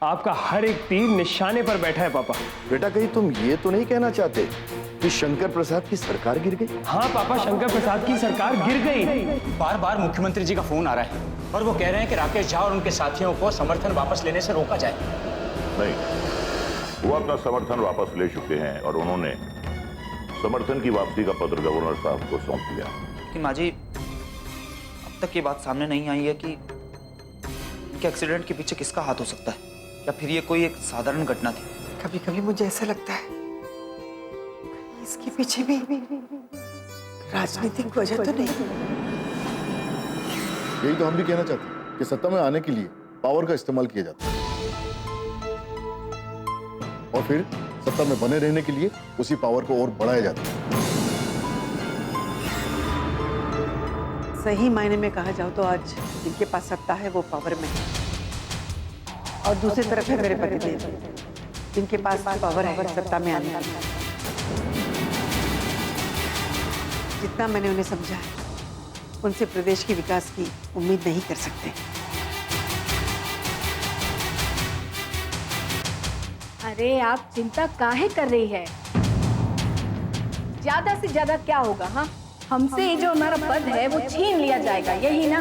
आपका हर एक तीर निशाने पर बैठा है पापा। बेटा कहीं तुम ये तो नहीं कहना चाहते कि शंकर प्रसाद की सरकार गिर गई? हाँ पापा, शंकर प्रसाद की सरकार गिर गई। बार बार मुख्यमंत्री जी का फोन आ रहा है और वो कह रहे हैं कि राकेश झा और उनके साथियों को समर्थन वापस लेने से रोका जाए। नहीं, वो अपना समर्थन वापस ले चुके हैं और उन्होंने समर्थन की वापसी का पत्र गवर्नर साहब को सौंप दिया। कि माँ जी, अब तक ये बात सामने नहीं आई है कि इनके एक्सीडेंट के पीछे किसका हाथ हो सकता है, या फिर ये कोई एक साधारण घटना थी। कभी कभी मुझे ऐसा लगता है इसके पीछे भी राजनीतिक वजह तो नहीं। यही तो हम भी कहना चाहते हैं कि सत्ता में आने के लिए पावर का इस्तेमाल किया जाता है और फिर सत्ता में बने रहने के लिए उसी पावर को और बढ़ाया जाता है। सही मायने में कहा जाओ तो आज जिनके पास सत्ता है वो पावर में है, और दूसरी तरफ है मेरे पतिदेव जिनके पास पावर है सत्ता में आने की। जितना मैंने उन्हें समझा है, उनसे प्रदेश के विकास की उम्मीद नहीं कर सकते। अरे आप चिंता काहे कर रही है? ज्यादा से ज्यादा क्या होगा? हाँ, हमसे जो हमारा पद है वो छीन लिया जाएगा, यही ना?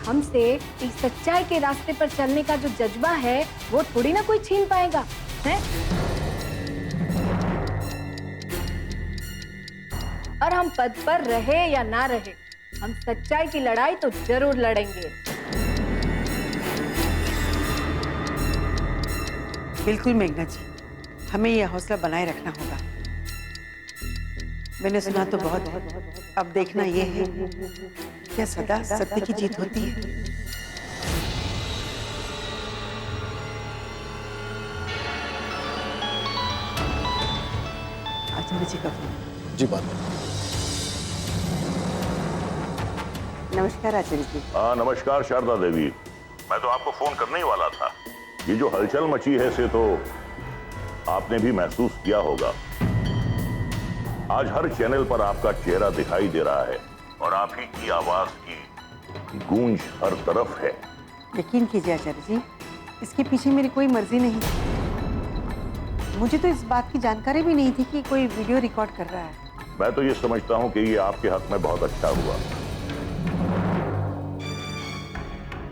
हमसे इस सच्चाई के रास्ते पर चलने का जो जज्बा है वो थोड़ी ना कोई छीन पाएगा, है? और हम पद पर रहे या ना रहे, हम सच्चाई की लड़ाई तो जरूर लड़ेंगे। बिल्कुल मेघना जी, हमें यह हौसला बनाए रखना होगा। मैंने सुना तो बहुत है, अब देखना यह है क्या सदा सत्य की जीत होती है। आचार्य जी का फोन। जी बात। नमस्कार आचार्य जी। हाँ नमस्कार शारदा देवी, मैं तो आपको फोन करने ही वाला था। ये जो हलचल मची है से तो आपने भी महसूस किया होगा। आज हर चैनल पर आपका चेहरा दिखाई दे रहा है और आप ही की आवाज की गूंज हर तरफ है। यकीन कीजिए आचार्य जी, इसके पीछे मेरी कोई मर्जी नहीं। मुझे तो इस बात की जानकारी भी नहीं थी कि कोई वीडियो रिकॉर्ड कर रहा है। मैं तो ये समझता हूं कि ये आपके हक में बहुत अच्छा हुआ।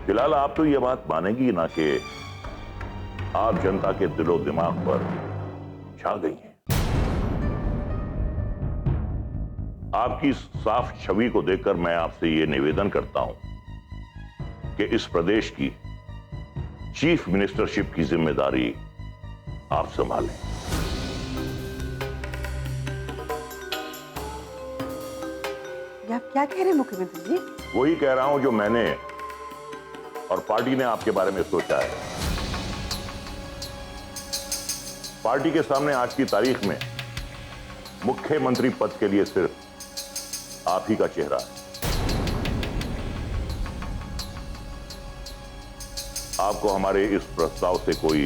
फिलहाल आप तो ये बात मानेंगी ना कि आप जनता के दिलो दिमाग पर छा गई हैं। आपकी साफ छवि को देखकर मैं आपसे ये निवेदन करता हूं कि इस प्रदेश की चीफ मिनिस्टरशिप की जिम्मेदारी आप संभालें। ये आप क्या कह रहे हैं मुख्यमंत्री जी? वही कह रहा हूं जो मैंने और पार्टी ने आपके बारे में सोचा है। पार्टी के सामने आज की तारीख में मुख्यमंत्री पद के लिए सिर्फ आप ही का चेहरा है। आपको हमारे इस प्रस्ताव से कोई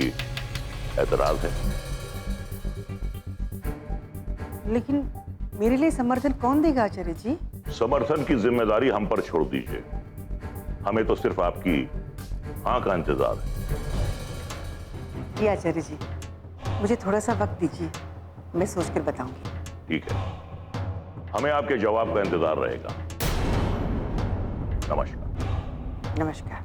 एतराज है? लेकिन मेरे लिए समर्थन कौन देगा आचार्य जी? समर्थन की जिम्मेदारी हम पर छोड़ दीजिए, हमें तो सिर्फ आपकी हाँ का इंतजार है। जी आचार्य जी, मुझे थोड़ा सा वक्त दीजिए, मैं सोचकर बताऊंगी। ठीक है, हमें आपके जवाब का इंतजार रहेगा। नमस्कार। नमस्कार।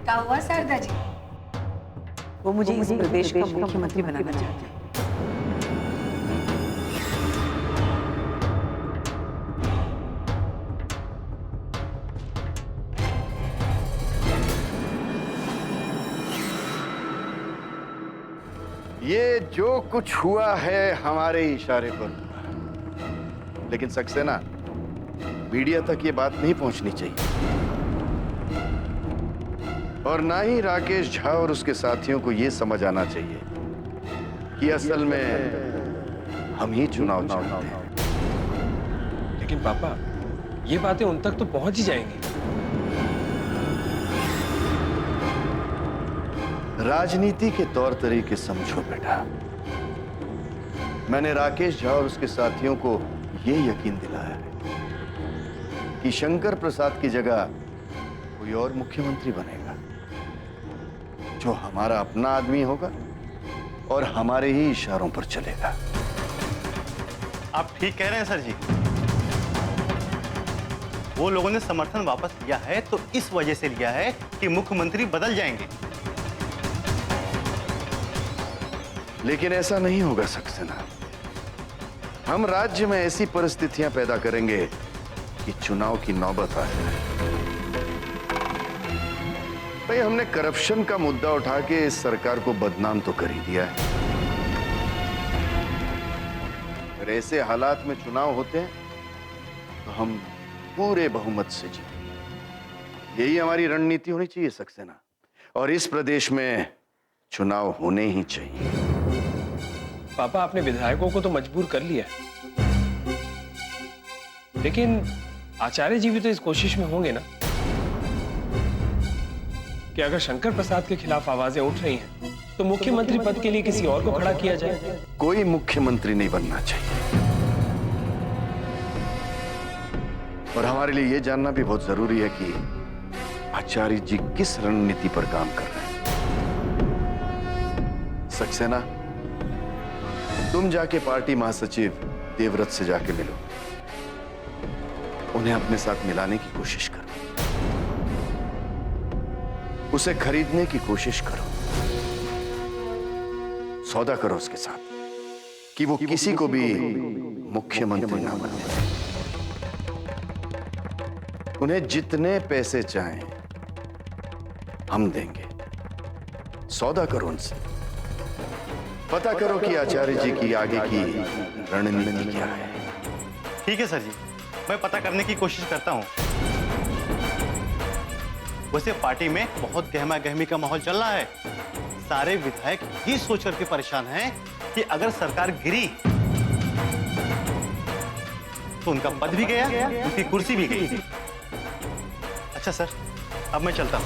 क्या हुआ शारदा जी? वो मुझे इस प्रदेश का मुख्यमंत्री बनाना चाहते हैं। ये जो कुछ हुआ है हमारे इशारे पर हुआ, लेकिन सक्सेना मीडिया तक ये बात नहीं पहुंचनी चाहिए, और ना ही राकेश झा और उसके साथियों को ये समझ आना चाहिए कि असल में हम ही चुनाव चाहते हैं। लेकिन पापा, ये बातें उन तक तो पहुंच ही जाएंगी। राजनीति के तौर तरीके समझो बेटा। मैंने राकेश झा और उसके साथियों को ये यकीन दिलाया है कि शंकर प्रसाद की जगह कोई और मुख्यमंत्री बनेगा जो हमारा अपना आदमी होगा और हमारे ही इशारों पर चलेगा। आप ठीक कह रहे हैं सर जी। वो लोगों ने समर्थन वापस लिया है तो इस वजह से लिया है कि मुख्यमंत्री बदल जाएंगे। लेकिन ऐसा नहीं होगा सक्सेना। हम राज्य में ऐसी परिस्थितियां पैदा करेंगे कि चुनाव की नौबत आ जाए। भाई, हमने करप्शन का मुद्दा उठा के इस सरकार को बदनाम तो कर ही दिया है। अगर ऐसे हालात में चुनाव होते हैं तो हम पूरे बहुमत से जीते। यही हमारी रणनीति होनी चाहिए सक्सेना, और इस प्रदेश में चुनाव होने ही चाहिए। पापा, आपने विधायकों को तो मजबूर कर लिया, लेकिन आचार्य जी भी तो इस कोशिश में होंगे ना कि अगर शंकर प्रसाद के खिलाफ आवाजें उठ रही हैं तो मुख्यमंत्री पद के लिए किसी और को खड़ा किया जाए। कोई मुख्यमंत्री नहीं बनना चाहिए, और हमारे लिए यह जानना भी बहुत जरूरी है कि आचार्य जी किस रणनीति पर काम कर रहे हैं। सक्सेना, तुम जाके पार्टी महासचिव देवव्रत से जाके मिलो, उन्हें अपने साथ मिलाने की कोशिश करो, उसे खरीदने की कोशिश करो, सौदा करो उसके साथ कि वो किसी को भी मुख्यमंत्री ना बने। उन्हें जितने पैसे चाहें हम देंगे। सौदा करो उनसे, पता करो कि आचार्य जी की आगे की रणनीति क्या है। ठीक है सर जी, मैं पता करने की कोशिश करता हूँ। वैसे पार्टी में बहुत गहमा गहमी का माहौल चल रहा है। सारे विधायक ये सोच करके परेशान हैं कि अगर सरकार गिरी तो उनका पद भी गया, उनकी कुर्सी भी गई। अच्छा सर, अब मैं चलता हूँ।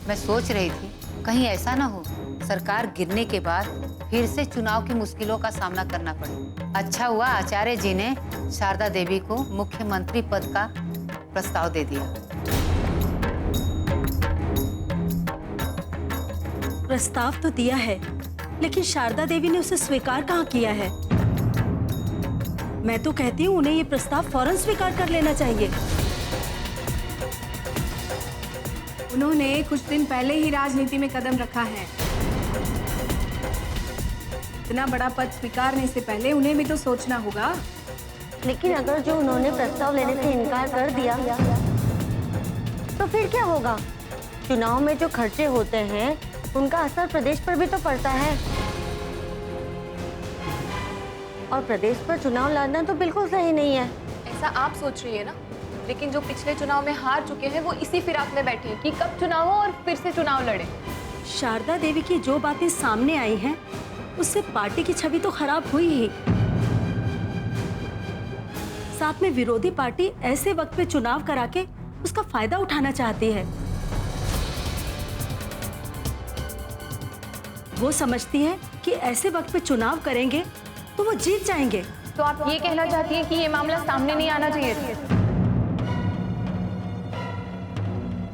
मैं सोच रही थी कहीं ऐसा ना हो सरकार गिरने के बाद फिर से चुनाव की मुश्किलों का सामना करना पड़े। अच्छा हुआ आचार्य जी ने शारदा देवी को मुख्यमंत्री पद का प्रस्ताव दे दिया। प्रस्ताव तो दिया है, लेकिन शारदा देवी ने उसे स्वीकार कहाँ किया है? मैं तो कहती हूँ उन्हें ये प्रस्ताव फौरन स्वीकार कर लेना चाहिए। उन्होंने कुछ दिन पहले ही राजनीति में कदम रखा है। इतना बड़ा पद स्वीकारने से पहले उन्हें भी तो सोचना होगा। लेकिन अगर जो उन्होंने प्रस्ताव लेने से इनकार कर दिया तो फिर क्या होगा? चुनाव में जो खर्चे होते हैं उनका असर प्रदेश पर भी तो पड़ता है, और प्रदेश पर चुनाव लड़ना तो बिल्कुल सही नहीं है। ऐसा आप सोच रही है ना, लेकिन जो पिछले चुनाव में हार चुके हैं वो इसी फिराक में बैठे हैं कि कब चुनाव हो और फिर से चुनाव लड़े। शारदा देवी की जो बातें सामने आई हैं, उससे पार्टी की छवि तो खराब हुई ही। साथ में विरोधी पार्टी ऐसे वक्त पे चुनाव करा के उसका फायदा उठाना चाहती है। वो समझती है कि ऐसे वक्त पे चुनाव करेंगे तो वो जीत जाएंगे। तो आप ये कहना चाहती हैं कि ये मामला सामने नहीं आना चाहिए था?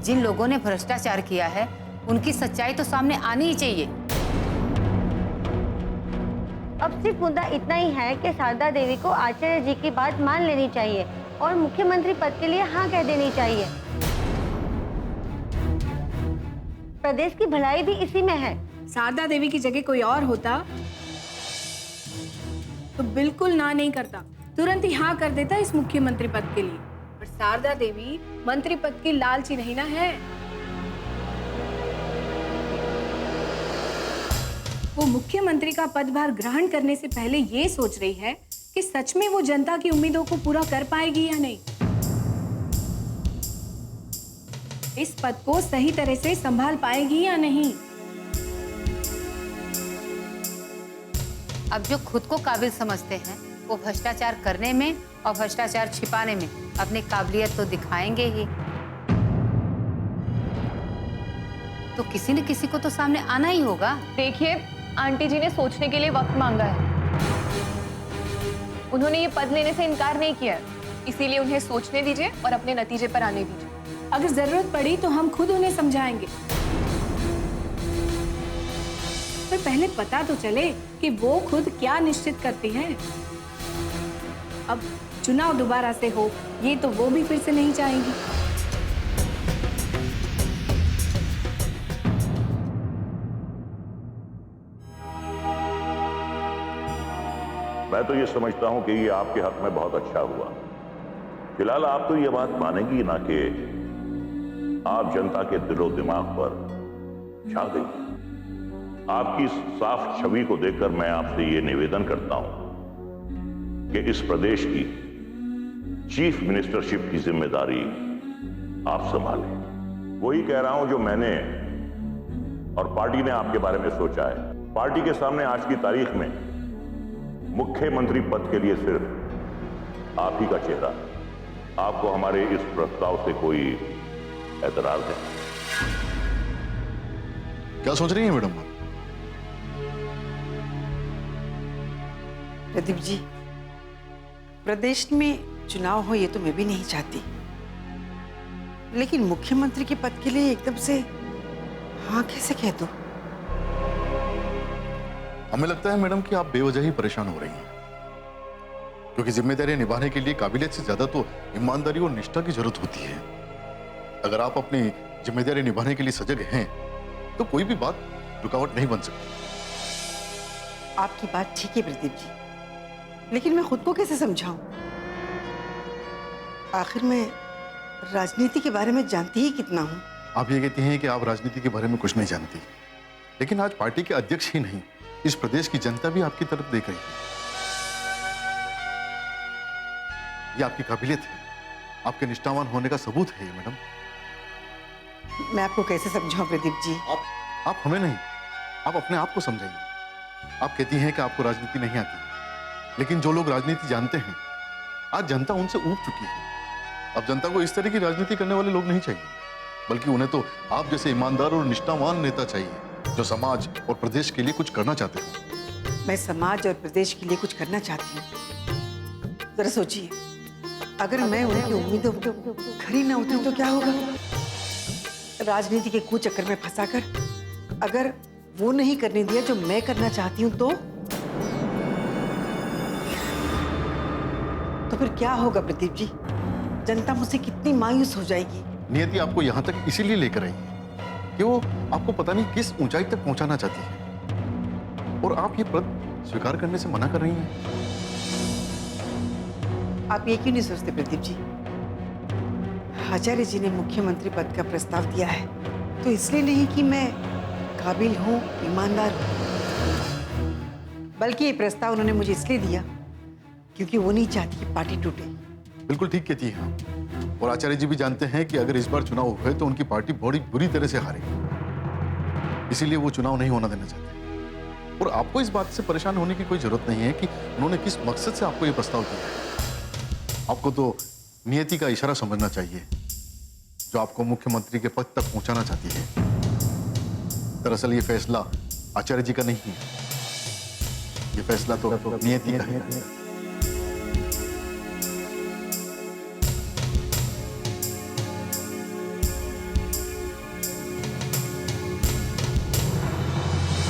जिन लोगों ने भ्रष्टाचार किया है उनकी सच्चाई तो सामने आनी ही चाहिए। अब सिर्फ मुद्दा इतना ही है कि शारदा देवी को आचार्य जी की बात मान लेनी चाहिए और मुख्यमंत्री पद के लिए हाँ कह देनी चाहिए। प्रदेश की भलाई भी इसी में है। शारदा देवी की जगह कोई और होता तो बिल्कुल ना नहीं करता, तुरंत ही हाँ कर देता इस मुख्यमंत्री पद के लिए। पर शारदा देवी मंत्री पद की लालची नहीं ना है। वो मुख्यमंत्री का पदभार ग्रहण करने से पहले ये सोच रही है कि सच में वो जनता की उम्मीदों को पूरा कर पाएगी या नहीं। इस पद को सही तरह से संभाल पाएगी या नहीं। अब जो खुद को काबिल समझते हैं वो भ्रष्टाचार करने में और भ्रष्टाचार छिपाने में अपनी काबिलियत तो दिखाएंगे ही। तो किसी न किसी को तो सामने आना ही होगा। देखिए, आंटी जी ने सोचने के लिए वक्त मांगा है। उन्होंने ये पद लेने से इनकार नहीं किया है, इसीलिए उन्हें सोचने दीजिए और अपने नतीजे पर आने दीजिए। अगर जरूरत पड़ी तो हम खुद उन्हें समझाएंगे, पर पहले पता तो चले कि वो खुद क्या निश्चित करती हैं। अब चुनाव दोबारा से हो, ये तो वो भी फिर से नहीं चाहेंगी। मैं तो ये समझता हूं कि ये आपके हक में बहुत अच्छा हुआ। फिलहाल आप तो ये बात मानेंगी ना कि आप जनता के दिलो दिमाग पर छा गई। आपकी साफ छवि को देखकर मैं आपसे ये निवेदन करता हूं कि इस प्रदेश की चीफ मिनिस्टरशिप की जिम्मेदारी आप संभालें। वही कह रहा हूं जो मैंने और पार्टी ने आपके बारे में सोचा है। पार्टी के सामने आज की तारीख में मुख्यमंत्री पद के लिए सिर्फ आप ही का चेहरा। आपको हमारे इस प्रस्ताव से कोई एतराज है? क्या सोच रही हैं मैडम? प्रदीप जी, प्रदेश में चुनाव हो ये तो मैं भी नहीं चाहती, लेकिन मुख्यमंत्री के पद के लिए एकदम से हाँ कैसे कह दूं? हमें लगता है मैडम कि आप बेवजह ही परेशान हो रही हैं, क्योंकि जिम्मेदारियां निभाने के लिए काबिलियत से ज्यादा तो ईमानदारी और निष्ठा की जरूरत होती है। अगर आप अपनी जिम्मेदारी निभाने के लिए सजग हैं तो कोई भी बात रुकावट नहीं बन सकती। आपकी बात ठीक है प्रदीप जी, लेकिन मैं खुद को कैसे समझाऊं? आखिर मैं राजनीति के बारे में जानती ही कितना हूं। आप ये कहती हैं कि आप राजनीति के बारे में कुछ नहीं जानती, लेकिन आज पार्टी के अध्यक्ष ही नहीं, इस प्रदेश की जनता भी आपकी तरफ देख रही है। ये आपकी काबिलियत है, आपके निष्ठावान होने का सबूत है ये मैडम। मैं आपको कैसे समझाऊं प्रदीप जी? आप हमें नहीं, आप अपने आप को समझाइए। आप कहती हैं कि आपको राजनीति नहीं आती, लेकिन जो लोग राजनीति जानते हैं, आज जनता उनसे ऊब चुकी है। अब जनता को इस तरह की राजनीति करने वाले लोग नहीं चाहिए, बल्कि उन्हें तो आप जैसे ईमानदार और निष्ठावान नेता चाहिए, जो समाज और प्रदेश के लिए कुछ करना चाहते हैं। मैं समाज और प्रदेश के लिए कुछ करना चाहती हूँ। जरा सोचिए, अगर मैं उनकी उम्मीदों को खरी ना उतरूं तो क्या होगा? राजनीति के कुचक्कर में फंसाकर अगर वो नहीं करने दिया जो मैं करना चाहती हूँ तो फिर क्या होगा प्रदीप जी? जनता मुझसे कितनी मायूस हो जाएगी। नियति आपको यहाँ तक इसीलिए लेकर आई है कि वो आपको पता नहीं किस ऊंचाई तक पहुंचाना चाहती है, और आप ये पद स्वीकार करने से मना कर रही हैं। आप ये क्यों नहीं सोचते प्रदीप जी? आचार्य जी ने मुख्यमंत्री पद का प्रस्ताव दिया है तो इसलिए नहीं कि मैं काबिल हूँ, ईमानदार हूँ, बल्कि ये प्रस्ताव उन्होंने मुझे इसलिए दिया क्योंकि वो नहीं चाहती कि पार्टी टूटे। बिल्कुल ठीक कहती हैं, और आचार्य जी भी जानते हैं कि अगर इस बार चुनाव हुए तो उनकी पार्टी बड़ी बुरी तरह से हारेगी, इसीलिए वो चुनाव नहीं होना देना चाहते। और आपको इस बात से परेशान होने की कोई जरूरत नहीं है कि उन्होंने किस मकसद से आपको ये प्रस्ताव दिया है। आपको तो नियति का इशारा समझना चाहिए, जो आपको मुख्यमंत्री के पद तक पहुंचाना चाहती है। दरअसल ये फैसला आचार्य जी का नहीं है, ये फैसला तो नियति का है।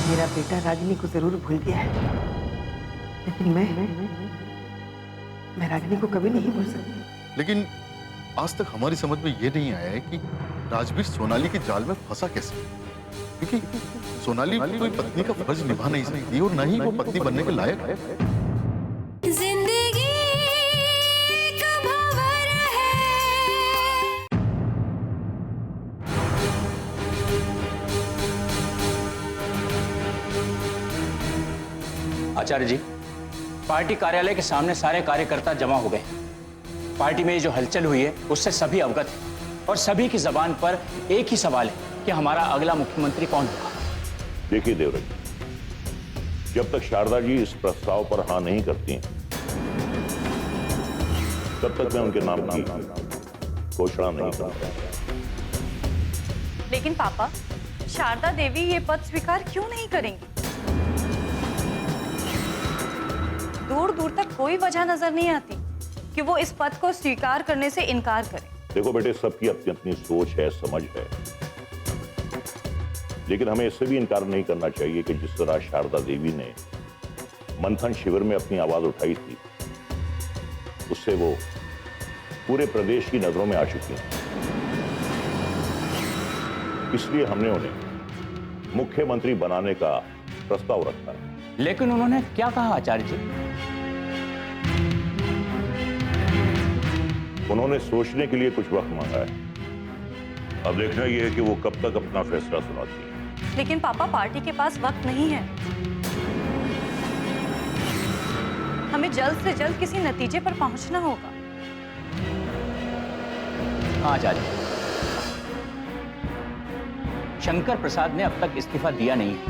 मेरा बेटा रागिनी को जरूर भूल गया है, लेकिन मैं रागिनी को कभी नहीं भूल सकती। लेकिन आज तक हमारी समझ में ये नहीं आया है कि राजवीर सोनाली के जाल में फंसा कैसे, क्योंकि सोनाली कोई पत्नी का फर्ज निभा नहीं सकती और न ही वो पत्नी बनने के लायक है। जिंदगी एक भंवर है। आचार्य जी, पार्टी कार्यालय के सामने सारे कार्यकर्ता जमा हो गए। पार्टी में जो हलचल हुई है उससे सभी अवगत हैं और सभी की जबान पर एक ही सवाल है कि हमारा अगला मुख्यमंत्री कौन होगा। देखिए देवराज, जब तक शारदा जी इस प्रस्ताव पर हाँ नहीं करती तब तक मैं उनके नाम की घोषणा नहीं करूंगा। लेकिन पापा, शारदा देवी ये पद स्वीकार क्यों नहीं करेंगी? दूर दूर तक कोई वजह नजर नहीं आती कि वो इस पद को स्वीकार करने से इनकार करें। देखो बेटे, सबकी अपनी अपनी सोच है, समझ है, लेकिन हमें इससे भी इनकार नहीं करना चाहिए कि जिस तरह शारदा देवी ने मंथन शिविर में अपनी आवाज उठाई थी, उससे वो पूरे प्रदेश की नजरों में आ चुकी हैं। इसलिए हमने उन्हें मुख्यमंत्री बनाने का प्रस्ताव रखा है। लेकिन उन्होंने क्या कहा आचार्य जी? उन्होंने सोचने के लिए कुछ वक्त मांगा है। अब देखना यह है कि वो कब तक अपना फैसला सुनाती है। लेकिन पापा, पार्टी के पास वक्त नहीं है। हमें जल्द से जल्द किसी नतीजे पर पहुंचना होगा। हाँ आचार्य, शंकर प्रसाद ने अब तक इस्तीफा दिया नहीं है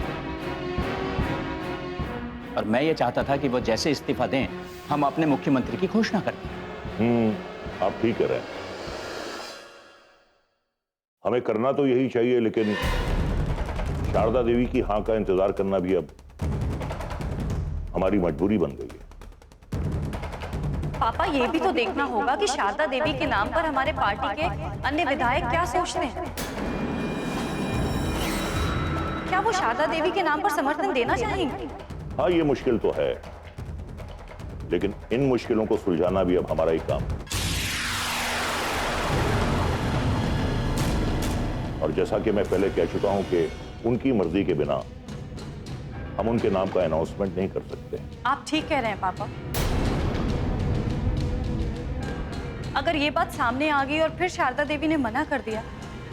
और मैं ये चाहता था कि वो जैसे इस्तीफा दें हम अपने मुख्यमंत्री की घोषणा कर दें। आप ठीक कह रहे हैं, हमें करना तो यही चाहिए, लेकिन शारदा देवी की हां का इंतजार करना भी अब हमारी मजबूरी बन गई है। पापा, ये भी तो देखना होगा कि शारदा देवी के नाम पर हमारे पार्टी के अन्य विधायक क्या सोचते हैं। क्या वो शारदा देवी के नाम पर समर्थन देना चाहेंगे? हाँ, ये मुश्किल तो है, लेकिन इन मुश्किलों को सुलझाना भी अब हमारा ही काम है। और जैसा कि मैं पहले कह चुका हूं कि उनकी मर्जी के बिना हम उनके नाम का अनाउंसमेंट नहीं कर सकते। आप ठीक कह रहे हैं पापा। अगर ये बात सामने आ गई और फिर शारदा देवी ने मना कर दिया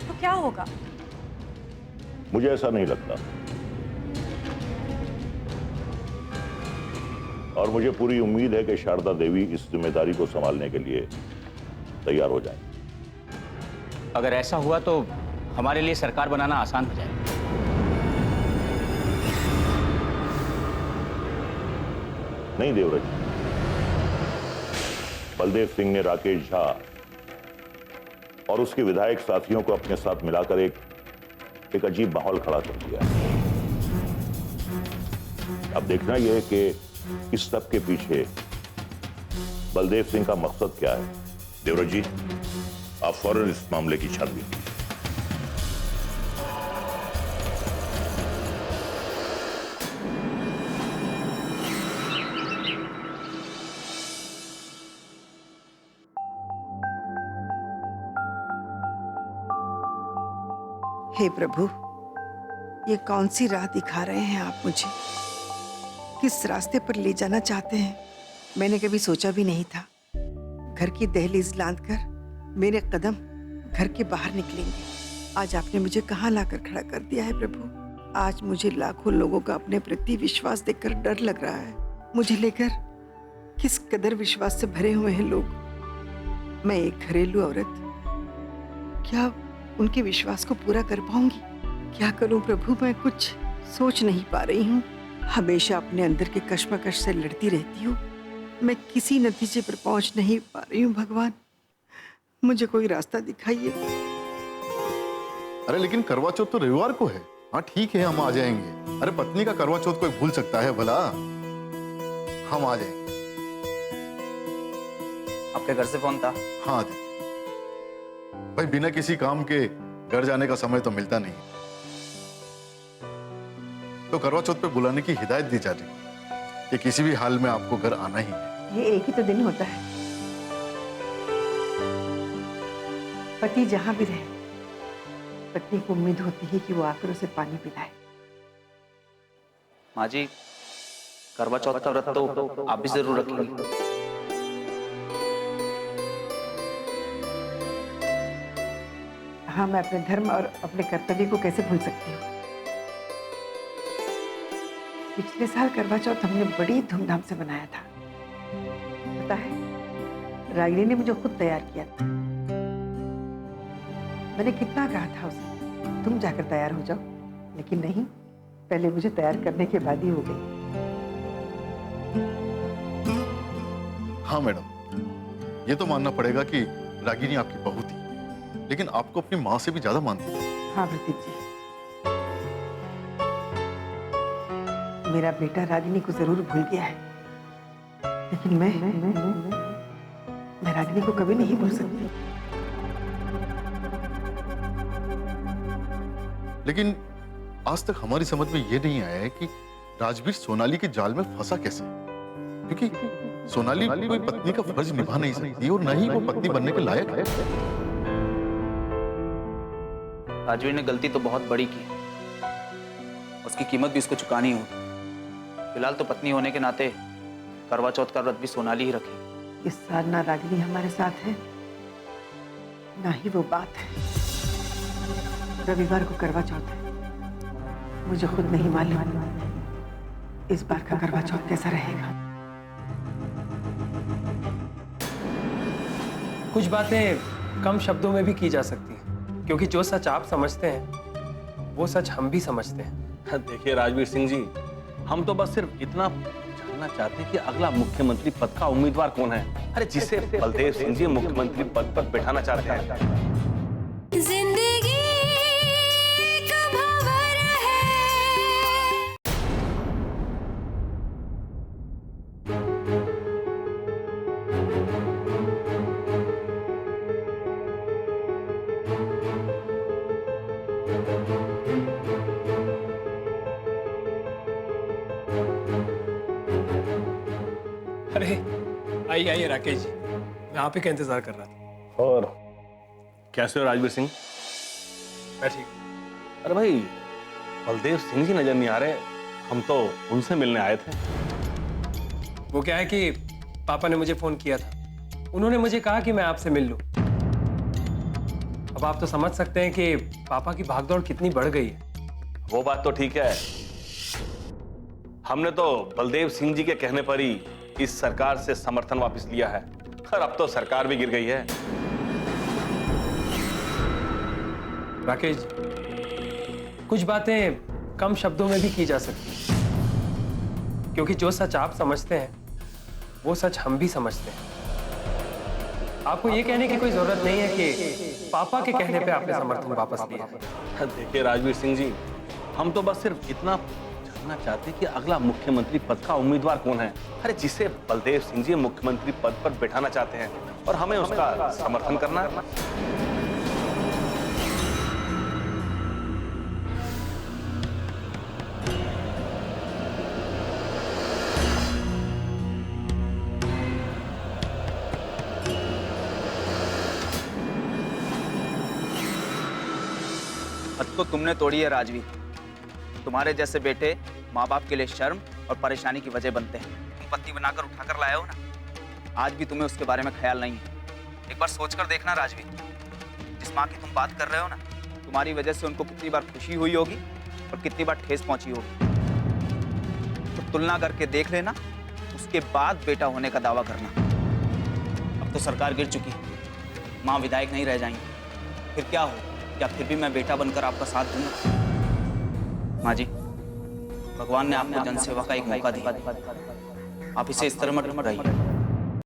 तो क्या होगा? मुझे ऐसा नहीं लगता, और मुझे पूरी उम्मीद है कि शारदा देवी इस जिम्मेदारी को संभालने के लिए तैयार हो जाए। अगर ऐसा हुआ तो हमारे लिए सरकार बनाना आसान हो जाएगा। नहीं देवराज, बलदेव सिंह ने राकेश झा और उसके विधायक साथियों को अपने साथ मिलाकर एक अजीब माहौल खड़ा कर दिया। अब देखना यह है कि इस सब के पीछे बलदेव सिंह का मकसद क्या है। देवराज जी, आप फौरन इस मामले की छानबीन कीजिए। हे प्रभु, ये कौन सी राह दिखा रहे हैं आप मुझे? किस रास्ते पर ले जाना चाहते हैं? मैंने कभी सोचा भी नहीं था घर की दहलीज लांघकर मेरे कदम घर के बाहर निकलेंगे। आज आपने मुझे कहाँ लाकर खड़ा कर दिया है प्रभु। आज मुझे लाखों लोगों का अपने प्रति विश्वास देखकर डर लग रहा है। मुझे लेकर किस कदर विश्वास से भरे हुए हैं लोग। मैं एक घरेलू औरत, क्या उनके विश्वास को पूरा कर पाऊंगी? क्या करूं प्रभु, मैं कुछ सोच नहीं पा रही हूँ। हमेशा अपने अंदर के कश्मकश से लड़ती रहती हूँ। मैं किसी नतीजे पर पहुंच नहीं पा रही हूँ। भगवान, मुझे कोई रास्ता दिखाइए। अरे लेकिन करवा चौथ तो रविवार को है। हाँ ठीक है, हम आ जाएंगे। अरे पत्नी का करवा चौथ कोई भूल सकता है भला? हम आ जाएंगे। आपके घर से फोन था? हाँ आदित्य भाई, बिना किसी काम के घर जाने का समय तो मिलता नहीं, तो करवा चौथ पे बुलाने की हिदायत दी जा रही कि किसी भी हाल में आपको घर आना ही है। ये एक ही तो दिन होता है। पति जहां भी रहे, पत्नी को उम्मीद होती है कि वो आकर उसे पानी पिलाए। माँ जी, करवा चौथ का व्रत तो आप भी जरूर रखेंगे। हाँ, मैं अपने धर्म और अपने कर्तव्य को कैसे भूल सकती हूँ। पिछले साल करवा चौथ हमने बड़ी धूमधाम से मनाया था। पता है, रागिनी ने मुझे खुद तैयार किया था। मैंने कितना कहा था उसे, तुम जाकर तैयार हो जाओ, लेकिन नहीं, पहले मुझे तैयार करने के बाद ही हो गई। हाँ मैडम, ये तो मानना पड़ेगा कि रागिनी आपकी बहू थी, लेकिन आपको अपनी माँ से भी ज्यादा मानती थी। हाँ प्रदीप जी, मेरा बेटा रागिनी को जरूर भूल गया है, लेकिन मैं रागिनी को कभी नहीं भूल सकती। लेकिन आज तक हमारी समझ में ये नहीं आया है कि राजवीर सोनाली के जाल में फंसा कैसे, क्योंकि सोनाली कोई पत्नी का फर्ज निभा नहीं सकती और न ही वो पत्नी बनने के लायक है। राजवीर ने गलती तो बहुत बड़ी की, उसकी कीमत भी उसको चुकानी होगी। फिलहाल तो पत्नी होने के नाते करवा चौथ का व्रत भी सोनाली ही रखी। इस साल ना रागिनी हमारे साथ है, ना ही वो बात है। रविवार को करवा चौथ है, मुझे खुद नहीं मालूम इस बार का करवा चौथ कैसा रहेगा। कुछ बातें कम शब्दों में भी की जा सकती हैं, क्योंकि जो सच आप समझते हैं वो सच हम भी समझते हैं। देखिए राजवीर सिंह जी, हम तो बस सिर्फ इतना जानना चाहते हैं कि अगला मुख्यमंत्री पद का उम्मीदवार कौन है। अरे जिसे बलदेव सिंह जी मुख्यमंत्री पद पर बैठाना चाहते हैं। जिंदगी एक भंवर है। अरे आइए आइए राकेश जी, मैं आप ही का इंतजार कर रहा था। और कैसे हो राजवीर सिंह? मैं ठीक। अरे भाई, बलदेव सिंह जी नजर नहीं आ रहे, हम तो उनसे मिलने आए थे। वो क्या है कि पापा ने मुझे फोन किया था, उन्होंने मुझे कहा कि मैं आपसे मिल लूं। अब आप तो समझ सकते हैं कि पापा की भागदौड़ कितनी बढ़ गई है। वो बात तो ठीक है, हमने तो बलदेव सिंह जी के कहने पर ही इस सरकार से समर्थन वापस लिया है, और अब तो सरकार भी गिर गई है। राकेश, कुछ बातें कम शब्दों में भी की जा सकती हैं, क्योंकि जो सच आप समझते हैं वो सच हम भी समझते हैं। आपको ये कहने की कोई जरूरत नहीं है कि पापा के कहने पे आपने समर्थन वापस लिया। देखिए राजवीर सिंह जी, हम तो बस सिर्फ इतना जानना चाहते हैं कि अगला मुख्यमंत्री पद का उम्मीदवार कौन है। अरे जिसे बलदेव सिंह जी मुख्यमंत्री पद पर बैठाना चाहते हैं और हमें उसका समर्थन करना है। हद तो तुमने तोड़ी है राजवीर। तुम्हारे जैसे बेटे माँ बाप के लिए शर्म और परेशानी की वजह बनते हैं। तुम पत्नी बनाकर उठाकर लाए हो ना, आज भी तुम्हें उसके बारे में ख्याल नहीं है। एक बार सोचकर देखना राजवीर, जिस माँ की तुम बात कर रहे हो ना, तुम्हारी वजह से उनको कितनी बार खुशी हुई होगी और कितनी बार ठेस पहुंची होगी। तो तुलना करके देख लेना, उसके बाद बेटा होने का दावा करना। अब तो सरकार गिर चुकी है, माँ विधायक नहीं रह जाएंगे, फिर क्या हो? क्या फिर भी मैं बेटा बनकर आपका साथ दूंगा? माँ जी, भगवान ने आपको जनसेवा का एक मौका दिया, आप इसे इस तरह मत रहिए।